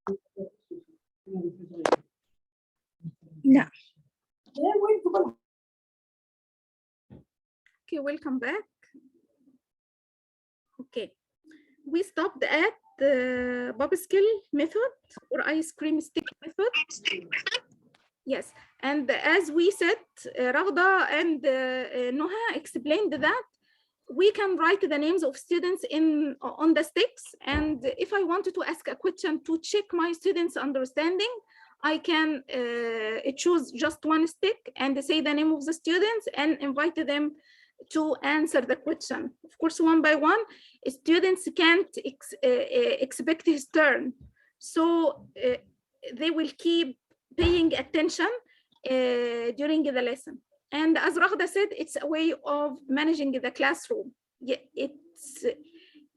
No. Okay, welcome back. Okay, we stopped at the Bubba Skill method or ice cream stick method. Yes, and as we said, Raghda and Noha explained that we can write the names of students on the sticks, and if I wanted to ask a question to check my students' understanding, I can choose just one stick and say the name of the students and invite them to answer the question. Of course, one by one, students can't expect his turn, so they will keep paying attention during the lesson. And as Raghda said, it's a way of managing the classroom. Yeah, it's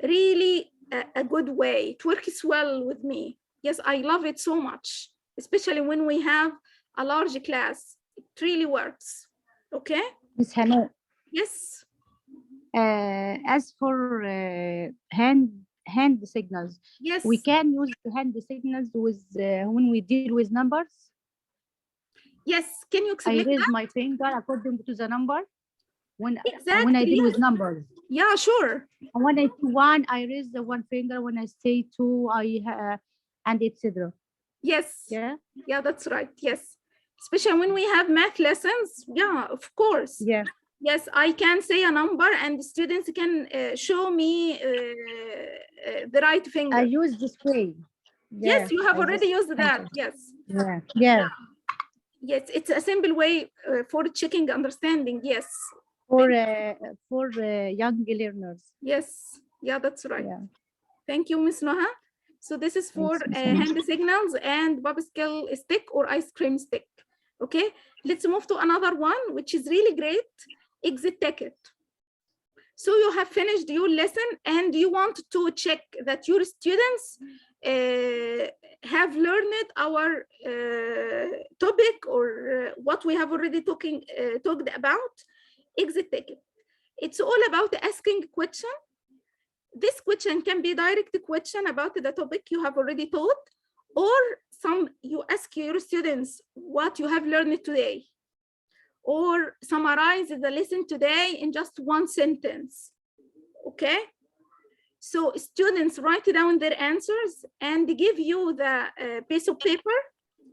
really a good way. It works well with me. Yes, I love it so much, especially when we have a large class. It really works. Okay? Miss Hannah. Yes. As for hand signals, yes, we can use the hand signals with when we deal with numbers. Yes, can you explain? I raise my finger according to the number exactly. When I deal with numbers. Yeah, sure. And when I say one, I raise the one finger. When I say two, and etc. Yes. Yeah. Yeah, that's right. Yes, especially when we have math lessons. Yeah, of course. Yeah. Yes, I can say a number and the students can show me the right finger. I use this way. Yeah, yes, you have already used that. Yes. Yeah. Yeah. Yes, it's a simple way for checking understanding. Yes. For young learners. Yes. Yeah, that's right. Yeah. Thank you, Ms. Noha. So this is for hand signals and Bubba Skill stick or ice cream stick. Okay, let's move to another one, which is really great. Exit ticket. So you have finished your lesson and you want to check that your students have learned our topic or what we have already talked about. Exit ticket. It's all about asking a question. This question can be a direct question about the topic you have already taught, or you ask your students what you have learned today, or summarize the lesson today in just one sentence. Okay, so students write down their answers and give you the piece of paper.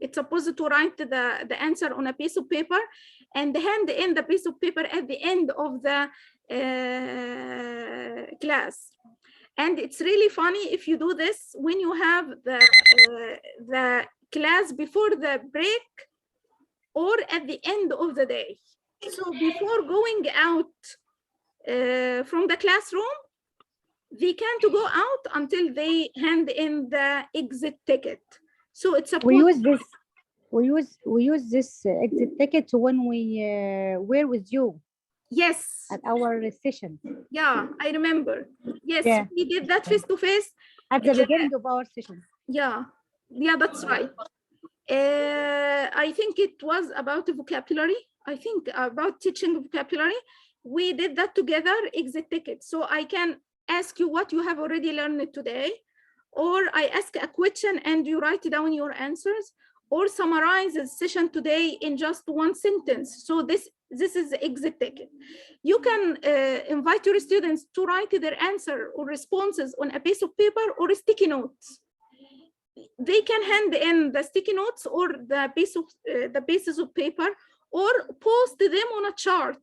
It's supposed to write the answer on a piece of paper and hand in the piece of paper at the end of the class. And it's really funny if you do this when you have the class before the break or at the end of the day. So before going out from the classroom, they can't go out until they hand in the exit ticket. So it's a we use this exit ticket when we were with you. Yes. At our session. Yeah, I remember. Yes, yeah. We did that face to face. At the beginning of our session. Yeah, yeah, that's right. I think it was about vocabulary. I think about teaching vocabulary. We did that together, exit ticket. So I can ask you what you have already learned today, or I ask a question and you write down your answers, or summarize the session today in just one sentence. So this is the exit ticket. You can invite your students to write their answer or responses on a piece of paper or sticky notes. They can hand in the sticky notes or the pieces of paper, or post them on a chart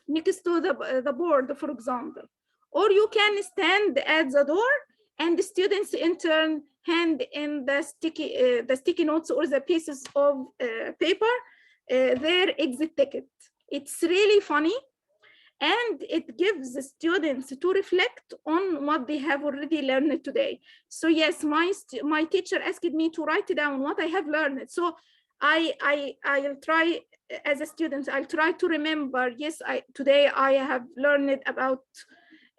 next to the board, for example. Or you can stand at the door and the students in turn hand in the sticky notes or the pieces of paper their exit ticket. It's really funny, and it gives the students to reflect on what they have already learned today. So yes, my teacher asked me to write down what I have learned. So I'll try as a student, I'll try to remember, yes, today I have learned about,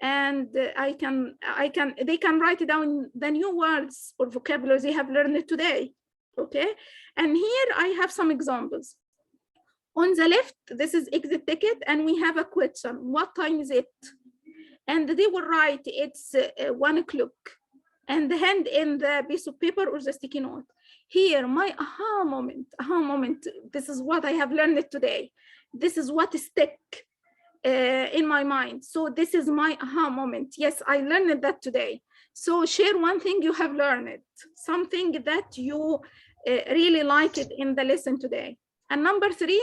and they can write down the new words or vocabulary they have learned today. Okay, and here I have some examples. On the left, this is exit ticket, and we have a question. What time is it? And they will write it's 1 o'clock. and hand in the piece of paper or the sticky note. Here, my aha moment, this is what I have learned today. This is what stick in my mind. So this is my aha moment. Yes, I learned that today. So share one thing you have learned, something that you really liked in the lesson today. And number 3,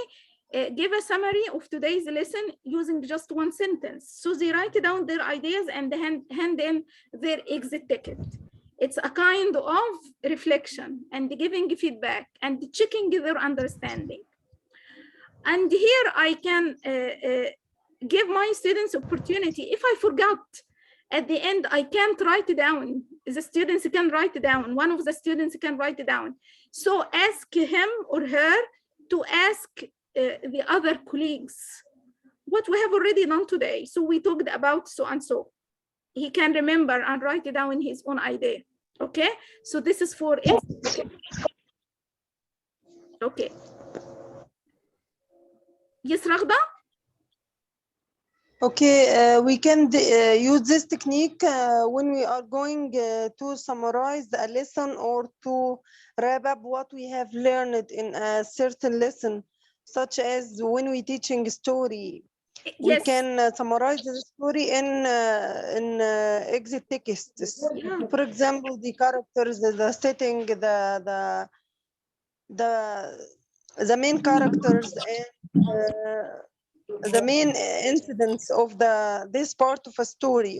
give a summary of today's lesson using just one sentence. So they write down their ideas and hand in their exit ticket. It's a kind of reflection and giving feedback and checking their understanding. And here I can give my students opportunity. If I forgot at the end, I can't write it down. The students can write it down. One of the students can write it down. So ask him or her to ask the other colleagues what we have already done today. So we talked about so and so. He can remember and write it down in his own idea. Okay, so this is for it. Okay. Yes, Raghda? Okay, we can use this technique when we are going to summarize a lesson or to wrap up what we have learned in a certain lesson, such as when we teaching a story. Yes. We can summarize the story in exit texts. Yeah. For example, the characters, the setting, the main characters, and the main incidents of this part of a story,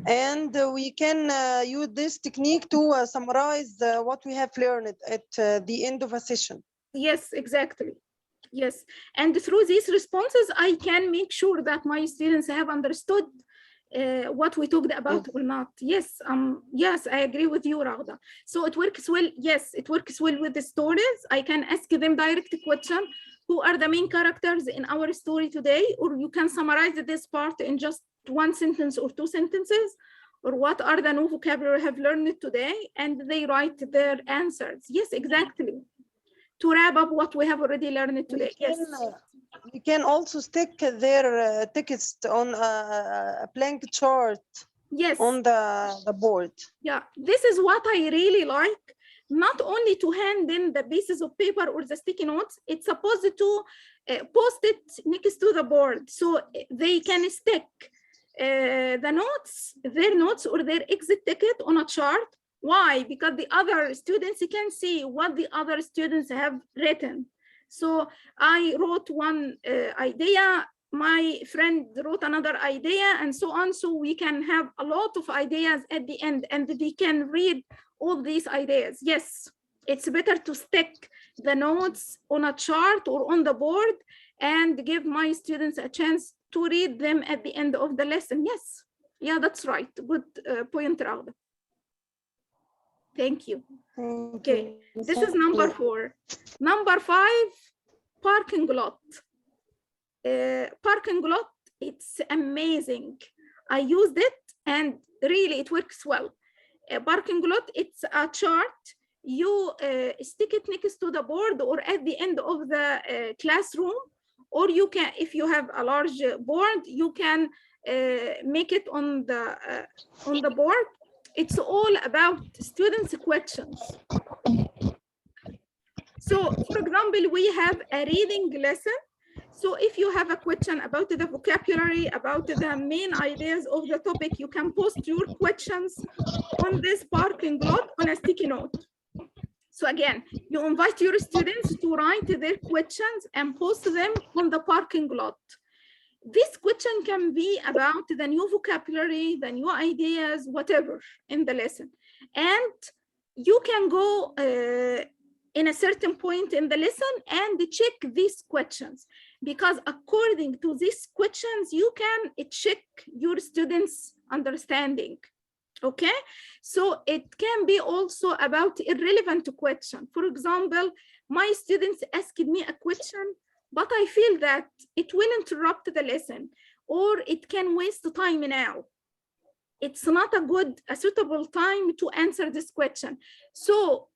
and we can use this technique to summarize what we have learned at the end of a session. Yes, exactly. Yes, and through these responses, I can make sure that my students have understood what we talked about or not. Yes, yes, I agree with you, Raghda. So it works well. Yes, it works well with the stories. I can ask them direct question. Who are the main characters in our story today? Or you can summarize this part in just one sentence or 2 sentences. Or what are the new vocabulary I have learned today? And they write their answers. Yes, exactly. To wrap up what we have already learned today. Yes. We can also stick their text on a blank chart. Yes. On the board. Yeah, this is what I really like. Not only to hand in the pieces of paper or the sticky notes, it's supposed to post it next to the board so they can stick the notes, their notes or their exit ticket on a chart. Why? Because the other students can see what the other students have written. So I wrote one idea, my friend wrote another idea, and so on. So we can have a lot of ideas at the end and they can read all these ideas. Yes, it's better to stick the notes on a chart or on the board and give my students a chance to read them at the end of the lesson. Yes, yeah, that's right. Good point, Raghda. Thank you. Okay, this is number 4. Number 5, parking lot. Parking lot, it's amazing. I used it and really it works well. Parking lot, it's a chart. You stick it next to the board or at the end of the classroom, or you can, if you have a large board, you can make it on the board. It's all about students' questions. So, for example, we have a reading lesson. So if you have a question about the vocabulary, about the main ideas of the topic, you can post your questions on this parking lot on a sticky note. So again, you invite your students to write their questions and post them on the parking lot. This question can be about the new vocabulary, the new ideas, whatever in the lesson. And you can go in a certain point in the lesson and check these questions, because according to these questions, you can check your students' understanding. Okay, so it can be also about irrelevant question. For example, my students asked me a question, but I feel that it will interrupt the lesson or it can waste time now. It's not a suitable time to answer this question. So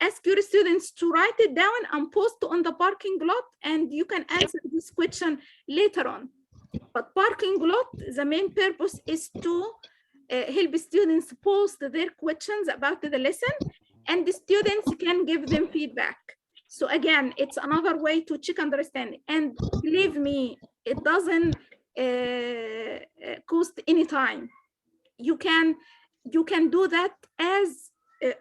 ask your students to write it down and post on the parking lot, and you can answer this question later on. But parking lot, the main purpose is to help students post their questions about the lesson, and the students can give them feedback. So again, it's another way to check understanding. And believe me, it doesn't cost any time. You can do that as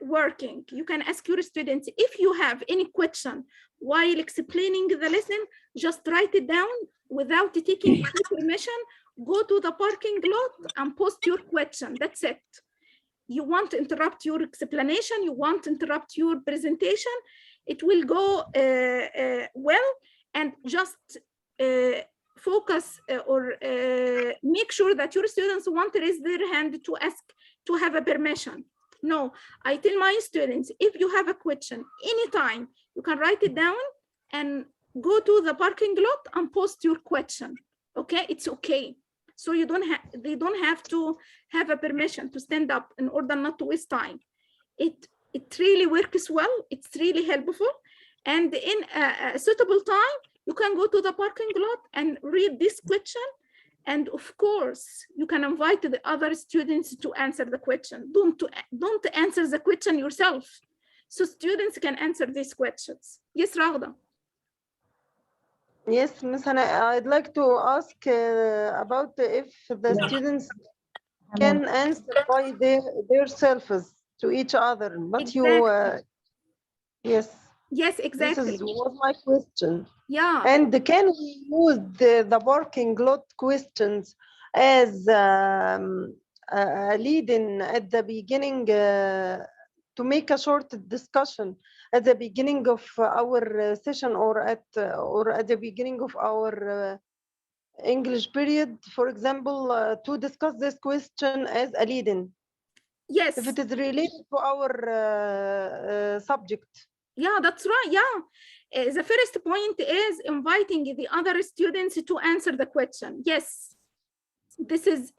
working. You can ask your students, if you have any question while explaining the lesson, just write it down without taking any permission. Go to the parking lot and post your question. That's it. You want to interrupt your explanation, you want to interrupt your presentation, it will go well. And just focus or make sure that your students want to raise their hand to ask to have a permission. No, I tell my students, if you have a question anytime, you can write it down and go to the parking lot and post your question. Okay, it's okay. So they don't have to have a permission to stand up in order not to waste time. It really works well. It's really helpful. And in a suitable time, you can go to the parking lot and read this question. And of course, you can invite the other students to answer the question. Don't answer the question yourself. So students can answer these questions. Yes, Raghda. Yes, Ms. Hana, I'd like to ask about if the students can answer by their selves to each other, but Exactly. yes. Yes, exactly. This was my question. Yeah. And can we use the parking lot questions as a lead-in at the beginning to make a short discussion at the beginning of our session, or at the beginning of our English period, for example, to discuss this question as a lead-in? Yes. If it is related to our subject. Yeah, that's right. Yeah. The first point is inviting the other students to answer the question. Yes. This is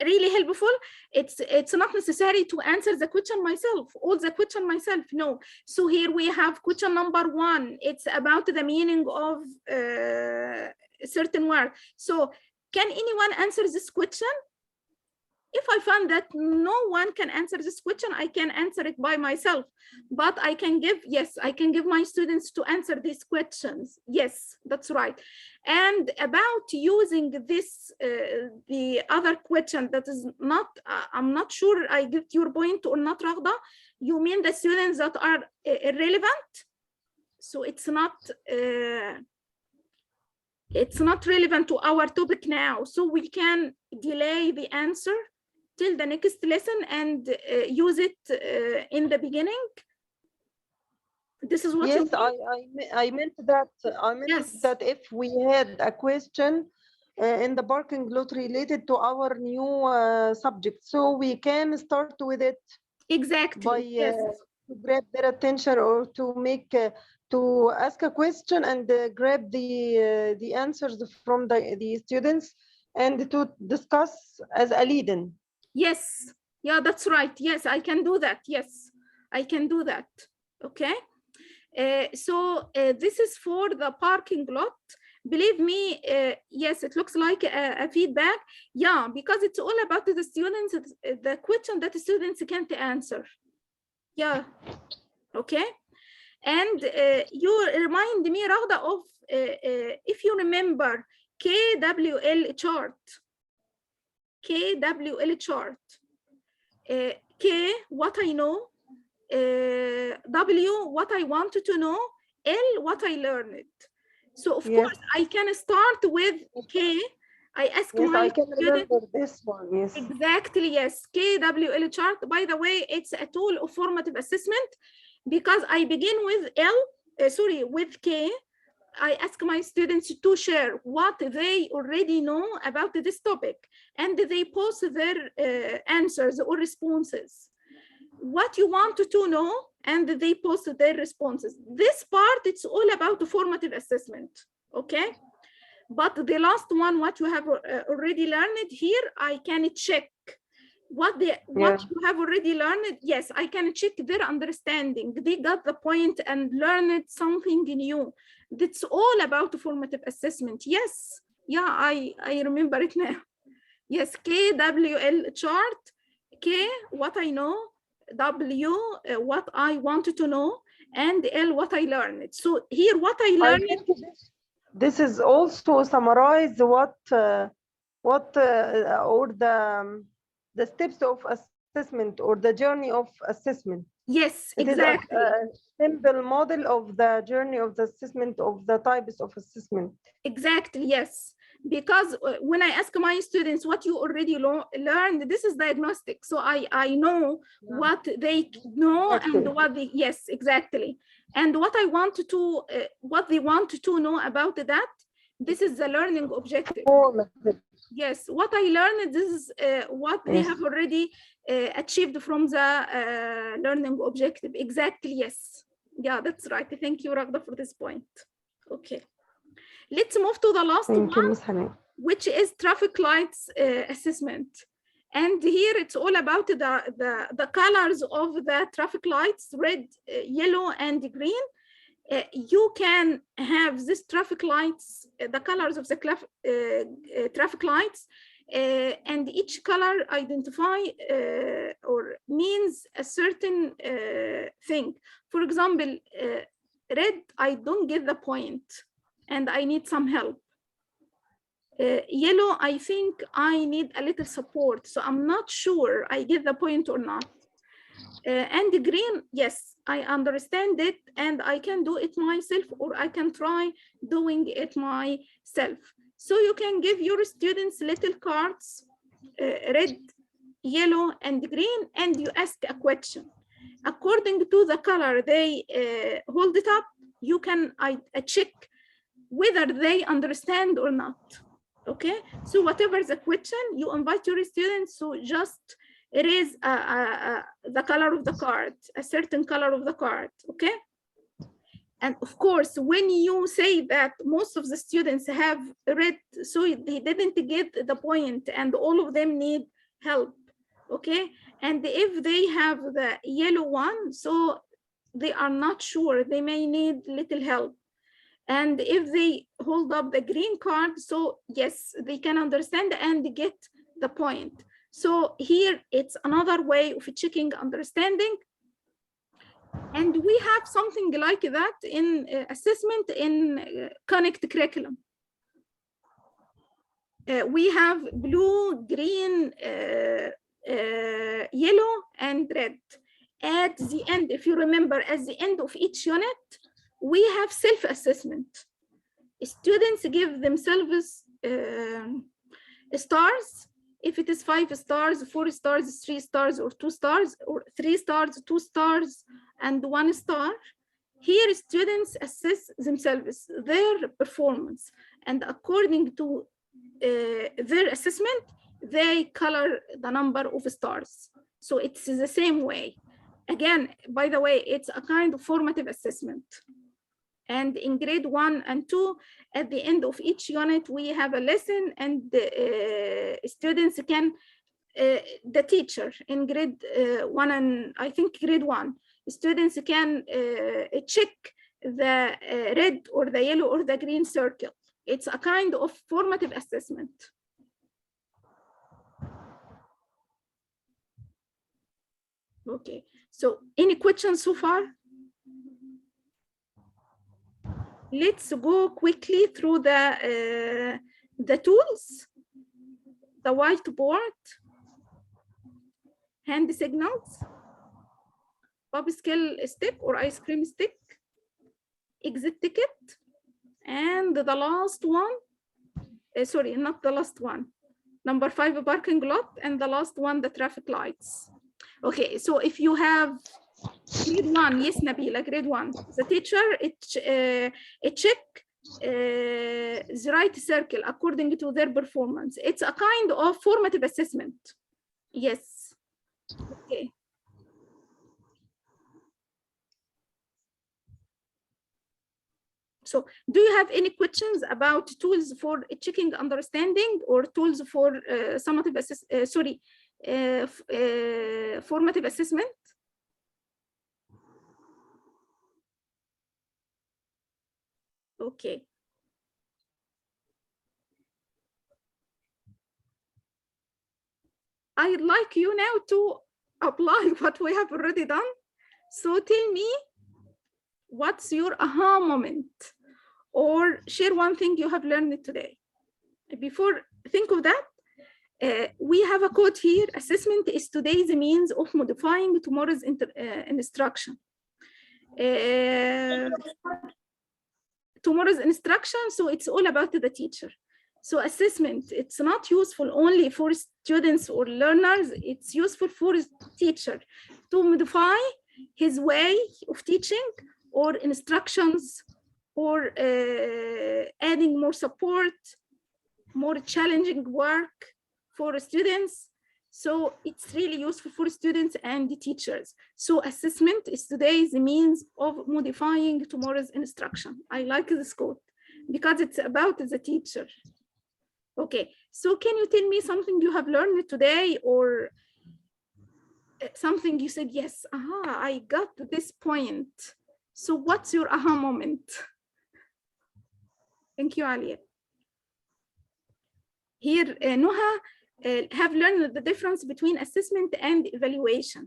really helpful. It's not necessary to answer the question myself, all the question myself. No. So here we have question number 1. It's about the meaning of a certain word. So can anyone answer this question? If I find that no one can answer this question, I can answer it by myself. But I can give my students to answer these questions. Yes, that's right. And about using this, the other question that is not, I'm not sure I get your point or not, Raghda. You mean the students that are irrelevant? So it's not relevant to our topic now. So we can delay the answer till the next lesson and use it in the beginning. This is what. Yes, I meant that. I meant that if we had a question in the parking lot related to our new subject, so we can start with it. Exactly. By to grab their attention, or to make to ask a question and grab the answers from the students and to discuss as a lead-in. Yes. Yeah, that's right. Yes, I can do that. Yes, I can do that. Okay. So this is for the parking lot. Believe me, yes, it looks like a feedback. Yeah, because it's all about the students, the question that the students can't answer. Yeah. Okay. And you remind me, Raghda, of if you remember KWL chart. KWL chart. K, what I know. W, what I wanted to know. L, what I learned. So of course I can start with K. I ask my I can students, remember this one. Yes, exactly. Yes, KWL chart. By the way, it's a tool of formative assessment because I begin with with K. I ask my students to share what they already know about this topic, and they post their answers or responses. What you want to know, and they post their responses. This part, it's all about the formative assessment, okay? But the last one, what you have already learned here, I can check what you have already learned. Yes, I can check their understanding. They got the point and learned something new. That's all about formative assessment. Yes, yeah, I remember it now. Yes, KWL chart. K, what I know, W, what I wanted to know, and L, what I learned. So here, what I I learned. think this is also summarize what or the steps of assessment or the journey of assessment. Yes, It exactly. is a simple model of the journey of the assessment of the types of assessment. Exactly, yes. Because when I ask my students what you already learned, this is diagnostic. So I know what they know and what they, yes, exactly. And what I want to, what they want to know about that, this is the learning objective. Yes, what I learned, this is what they have already achieved from the learning objective. Exactly, yes. Yeah, that's right. Thank you, Ragda, for this point. Okay. Let's move to the last one, which is traffic lights assessment. And here it's all about the colors of the traffic lights, red, yellow, and green. You can have these traffic lights, the colors of the traffic lights, and each color identify or means a certain thing. For example, red, I don't get the point and I need some help. Yellow, I think I need a little support, so I'm not sure I get the point or not. And green, yes, I understand it and I can do it myself, or I can try doing it myself. So you can give your students little cards, red, yellow, and green, and you ask a question. According to the color they hold it up, you can check whether they understand or not. Okay, so whatever the question, you invite your students to just raise the color of the card, a certain color of the card. Okay, and of course, when you say that most of the students have red, so they didn't get the point and all of them need help. Okay, and if they have the yellow one, so they are not sure, they may need little help. And if they hold up the green card, so yes, they can understand and get the point. So here it's another way of checking understanding. And we have something like that in assessment in Connect curriculum. We have blue, green, yellow, and red. At the end, if you remember, at the end of each unit, we have self-assessment. Students give themselves stars. If it is 5 stars, 4 stars, 3 stars, or 2 stars, or 3 stars, 2 stars, and 1 star. Here, students assess themselves, their performance, and according to their assessment, they color the number of stars. So it's the same way. Again, by the way, it's a kind of formative assessment. And in grade 1 and 2, at the end of each unit, we have a lesson, and students can, the teacher in grade 1 and I think grade 1, students can check the red or the yellow or the green circle. It's a kind of formative assessment. Okay, so any questions so far? Let's go quickly through the tools, the whiteboard, hand signals, Bubba Skill stick or ice cream stick, exit ticket, and the last one, sorry, not the last one, number 5, parking lot, and the last one, the traffic lights. Okay, so if you have grade 1, yes, Nabila, grade 1, the teacher, it check the right circle according to their performance. It's a kind of formative assessment. Yes. Okay. So do you have any questions about tools for checking understanding or tools for summative formative assessment? Okay. I'd like you now to apply what we have already done. So tell me, what's your aha moment? Or share one thing you have learned today. Before think of that, we have a quote here: assessment is today's means of modifying tomorrow's instruction. Tomorrow's instruction, so it's all about the teacher. So assessment, it's not useful only for students or learners, it's useful for his teacher to modify his way of teaching or instructions, or adding more support, more challenging work for students. So it's really useful for students and the teachers. So assessment is today's means of modifying tomorrow's instruction. I like this quote because it's about the teacher. Okay, so can you tell me something you have learned today, or something you said, yes, I got to this point. So what's your aha moment? Thank you, Alia. Here, Noha have learned the difference between assessment and evaluation.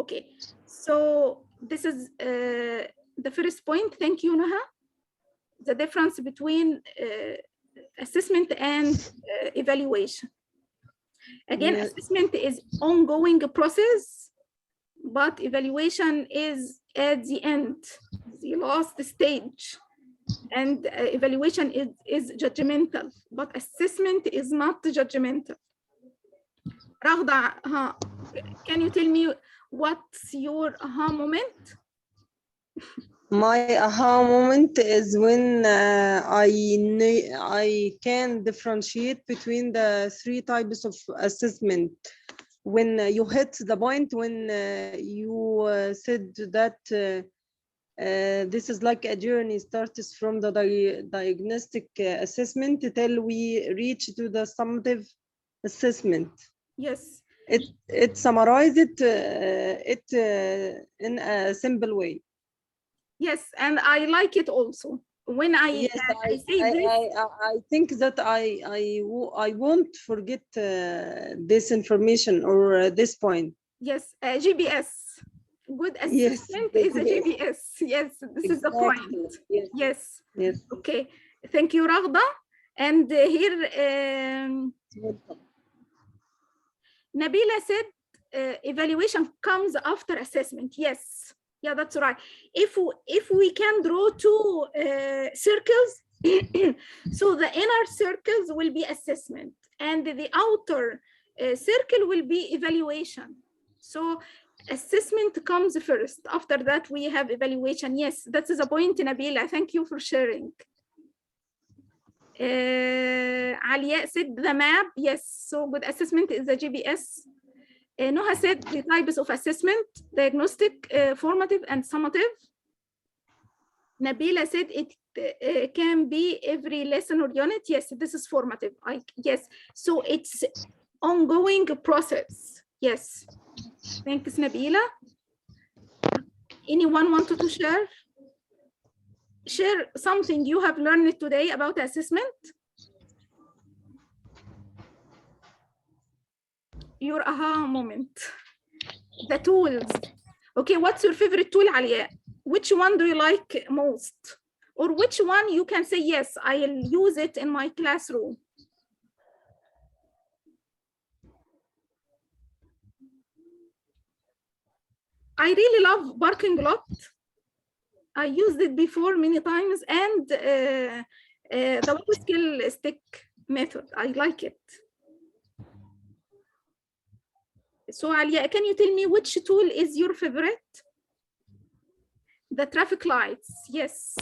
Okay, so this is the first point. Thank you, Noha. The difference between assessment and evaluation. Again, yes. Assessment is ongoing process, but evaluation is at the end, the last stage. And evaluation is judgmental, but assessment is not judgmental. Raghda, can you tell me what's your aha moment? My aha moment is when I can differentiate between the 3 types of assessment. When you hit the point when you said that this is like a journey, starts from the diagnostic assessment till we reach to the summative assessment. Yes. It summarizes it in a simple way. Yes, and I like it also. When I say this, I think that I won't forget this information or this point. Yes, GPS. Good assessment is a GPS. Yes, this is the point. Yes. Yes. Okay. Thank you, Raghda. And here, Nabila said evaluation comes after assessment. Yes. Yeah, that's right. If we can draw 2 circles, so the inner circles will be assessment and the outer circle will be evaluation. So assessment comes first. After that, we have evaluation. Yes, that is a point, Nabila. Thank you for sharing. Alia said the map. Yes, so good assessment is the GPS. Noha said the types of assessment: diagnostic, formative, and summative. Nabila said it can be every lesson or unit. Yes, this is formative. Yes, so it's ongoing process. Yes, thanks, Nabila. Anyone wanted to share? Share something you have learned today about assessment? Your aha moment. The tools. Okay, what's your favorite tool, Alia? Which one do you like most? Or which one you can say, yes, I'll use it in my classroom? I really love Barking Lot. I used it before many times, and the Bubba Skill stick method. I like it. So Alia, can you tell me which tool is your favorite? The traffic lights, yes.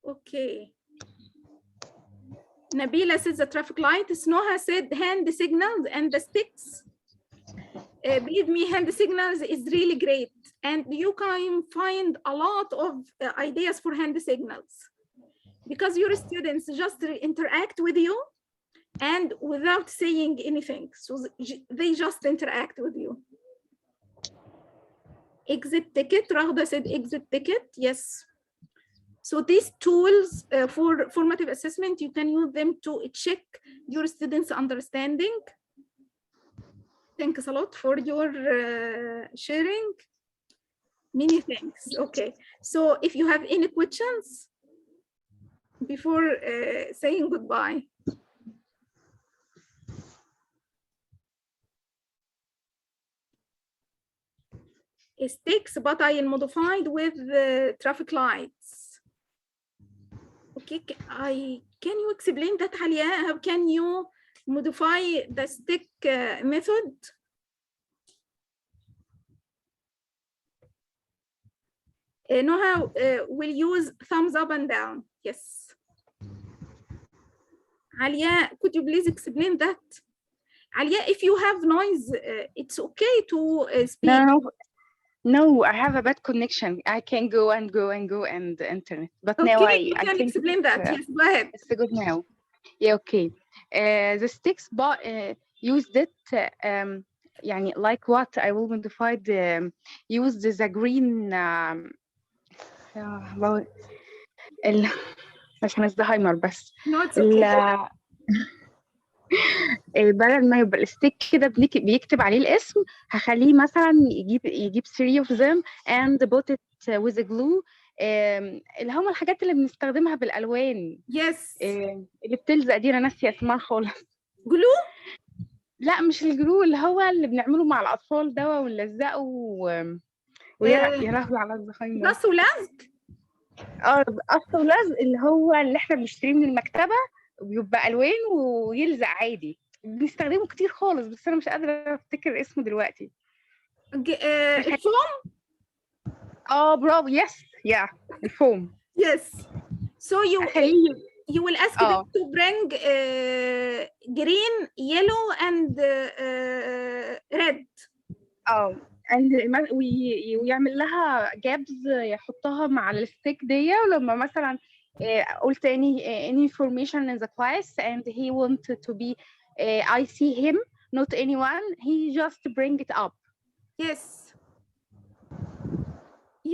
Okay. Nabila says the traffic light. Snoha said hand signals and the sticks. Believe me, hand signals is really great. And you can find a lot of ideas for hand signals because your students just interact with you and without saying anything. So they just interact with you. Exit ticket, Raghda said exit ticket, yes. So these tools for formative assessment, you can use them to check your students' understanding. Thanks a lot for your sharing. Many thanks. Okay, so if you have any questions before saying goodbye. Sticks, but I modified with the traffic lights. Okay, can you explain that, Halia? How can you modify the stick method? Noha will use thumbs up and down. Yes. Alia, could you please explain that? Alia, if you have noise, it's okay to speak. No, I have a bad connection. I can go and the internet. But Okay, now you I can think explain that. Yes, go ahead. it's good now. Yeah, okay. The sticks used it يعني like what I will modify used the green عشان الزهايمر بس. No, it's okay. بدل ما يبقى الستيك كده بيكتب عليه الاسم، هخليه مثلا يجيب 3 of them and put it with a glue، اللي هم الحاجات اللي بنستخدمها بالالوان. Yes. اللي بتلزق دي انا ناسيه اسمها خالص. جلو؟ لا مش الجلو، اللي هو اللي بنعمله مع الاطفال دوا ونلزقه ويرهب على الزخايم. قص ولزق؟ قص ولزق اللي هو اللي احنا بنشتريه من المكتبه، وبيبقى الوان ويلزق عادي، بنستخدمه كتير خالص بس انا مش قادره افتكر اسمه دلوقتي. الفوم؟ برافو. يس الفوم. Yes. So you will ask them to bring green, yellow and red. ويعمل لها جابز يحطها مع الستيك دي، ولما مثلا قلت any information in the class and he wanted to be I see him not anyone, he just bring it up.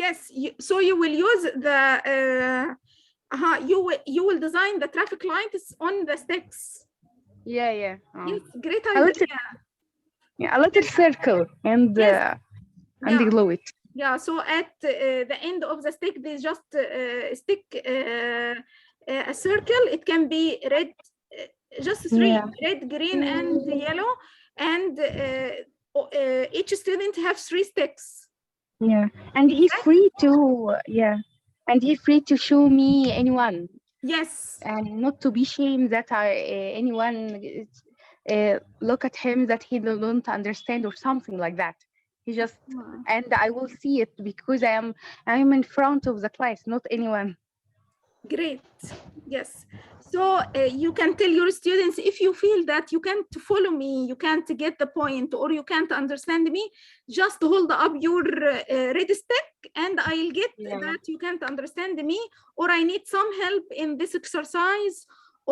Yes, so you will use the you will design the traffic lights on the sticks. Yes, great idea. A little circle and glue it. Yeah, so at the end of the stick, they just stick a circle. It can be red, just 3, red, green, and yellow. And each student have 3 sticks. And he's free to show me anyone. Yes. And not to be ashamed that anyone look at him that he don't understand or something like that. He just and I will see it because I'm in front of the class, not anyone. Great. Yes. So you can tell your students, if you feel that you can't follow me, you can't get the point, or you can't understand me, just hold up your red stick and I'll get that you can't understand me, or I need some help in this exercise,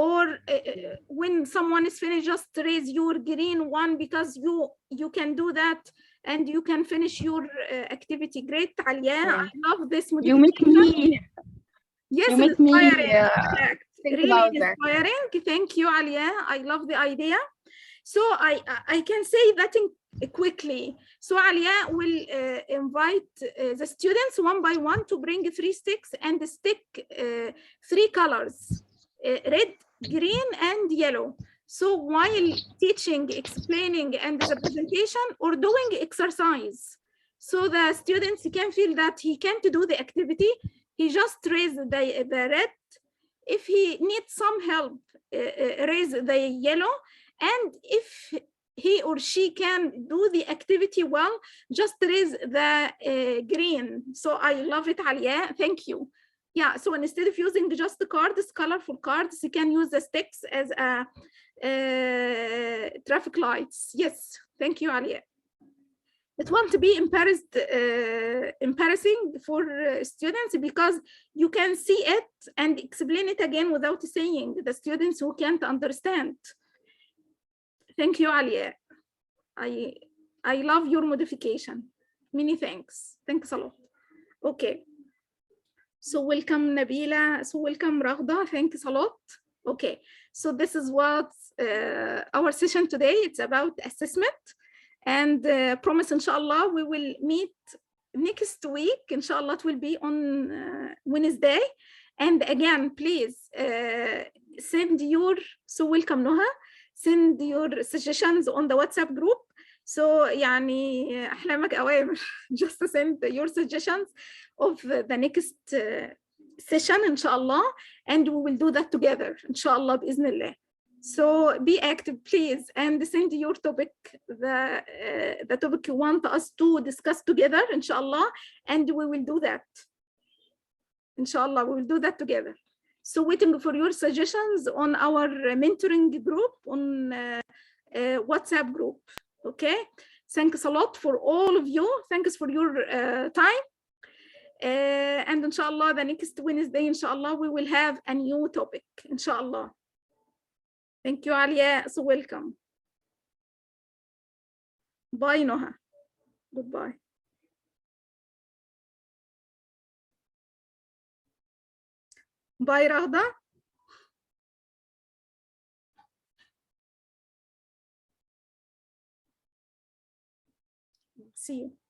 or when someone is finished, just raise your green one because you can do that and you can finish your activity. Great, Alia. I love this modification. You make me. Yes, you make inspiring. me Really inspiring. Thank you, Alia. I love the idea. So I can say that quickly. So Alia will invite the students one by one to bring 3 sticks and stick 3 colors, red, green, and yellow. So while teaching, explaining, and the presentation or doing exercise, so the students can feel that he can't do the activity, he just raised the red. If he needs some help, raise the yellow. And if he or she can do the activity well, just raise the green. So I love it, Alia. Thank you. Yeah, so instead of using just the cards, colorful cards, you can use the sticks as traffic lights. Yes, thank you, Alia. It won't be embarrassing for students because you can see it and explain it again without saying, the students who can't understand. Thank you, Alia. I love your modification. Many thanks. Thanks a lot. Okay. So welcome, Nabila. So welcome, Raghda. Thanks a lot. Okay. So this is what our session today. It's about assessment. and promise inshallah we will meet next week. Inshallah it will be on Wednesday. And again, please send your, so welcome Noha, send your suggestions on the WhatsApp group. So يعني أحلامك أوامر. Just send your suggestions of the next session inshallah, and we will do that together inshallah بإذن الله. So be active please, and send your topic, the topic you want us to discuss together inshallah, and we will do that. Inshallah, we will do that together. So waiting for your suggestions on our mentoring group on WhatsApp group. Okay. Thanks a lot for all of you. Thanks for your time. And inshallah, the next Wednesday, inshallah, we will have a new topic. Inshallah. Thank you, Alia. So welcome. Bye, Noha. Goodbye. Bye, Rahda. See you.